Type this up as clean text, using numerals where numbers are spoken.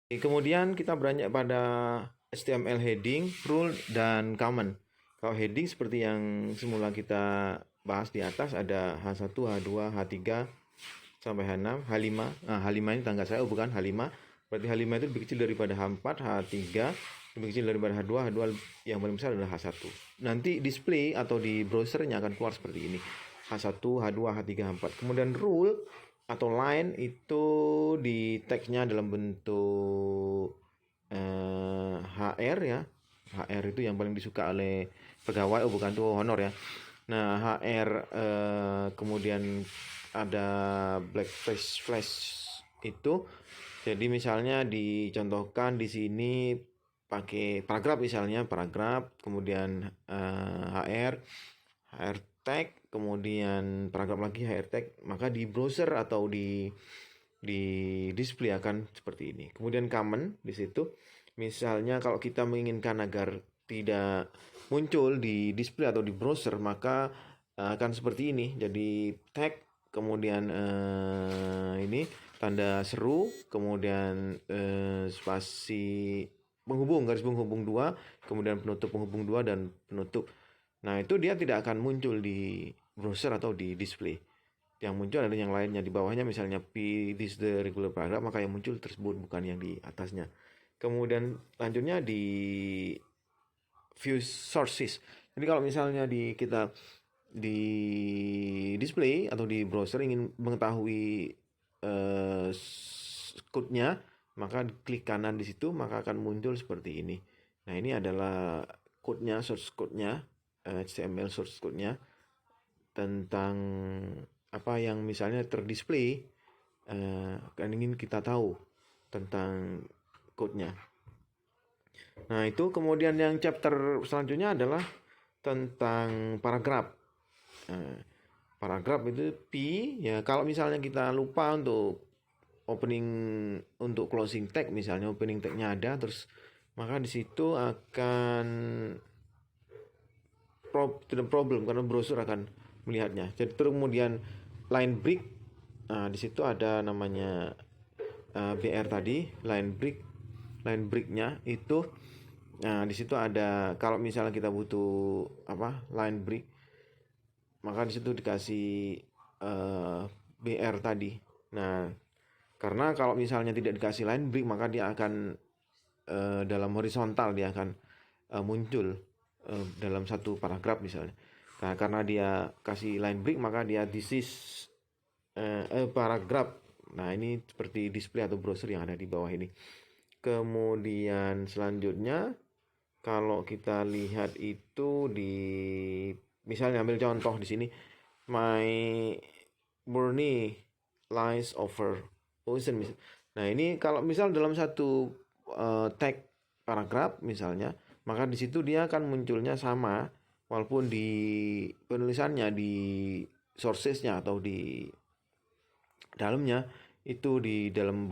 Kemudian kita beranjak pada HTML heading, rule, dan comment. Kalau heading seperti yang semula kita bahas di atas, ada H1, H2, H3, sampai H6, H5. Nah, H5 ini tangga saya, bukan H5. Berarti H5 itu lebih kecil daripada H4, H3, lebih kecil daripada H2, H2 yang paling besar adalah H1. Nanti display atau di browsernya akan keluar seperti ini. H1, H2, H3, H4. Kemudian rule atau line itu di teksnya dalam bentuk HR ya. HR itu yang paling disuka oleh pegawai, bukan tuh honor ya. Nah, HR kemudian ada black flash itu. Jadi misalnya dicontohkan di sini pakai paragraf, misalnya paragraf, kemudian HR tag, kemudian paragraf lagi HR tag, maka di browser atau di display akan seperti ini. Kemudian comment di situ. Misalnya kalau kita menginginkan agar tidak muncul di display atau di browser, maka akan seperti ini. Jadi tag, kemudian ini tanda seru, kemudian spasi penghubung, garis penghubung 2, kemudian penutup penghubung 2 dan penutup. Nah, itu dia tidak akan muncul di browser atau di display. Yang muncul ada yang lainnya di bawahnya, misalnya P this the regular paragraph, maka yang muncul tersebut, bukan yang di atasnya. Kemudian lanjutnya di view sources. Jadi kalau misalnya kita di display atau di browser ingin mengetahui code-nya, maka klik kanan di situ, maka akan muncul seperti ini. Nah, ini adalah code-nya, source code-nya, HTML source code-nya tentang apa yang misalnya terdisplay, kan ingin kita tahu tentang code-nya. Nah, itu kemudian yang chapter selanjutnya adalah tentang paragraf. Paragraf itu P ya, kalau misalnya kita lupa untuk opening, untuk closing tag, misalnya opening tagnya ada, terus maka di situ akan tidak problem karena browser akan melihatnya. Jadi kemudian line break, nah di situ ada namanya BR tadi, line breaknya itu. Nah, di situ ada, kalau misalnya kita butuh line break, maka di situ dikasih BR tadi. Nah, karena kalau misalnya tidak dikasih line break, maka dia akan dalam horizontal, dia akan muncul dalam satu paragraf misalnya. Nah, karena dia kasih line break, maka dia this is paragraf. Nah, ini seperti display atau browser yang ada di bawah ini. Kemudian selanjutnya, kalau kita lihat itu di, misalnya ambil contoh di sini, my journey lies over ocean. Nah, ini kalau misal dalam satu tag paragraf misalnya, maka di situ dia akan munculnya sama, walaupun di penulisannya, di sourcesnya atau di dalamnya itu di dalam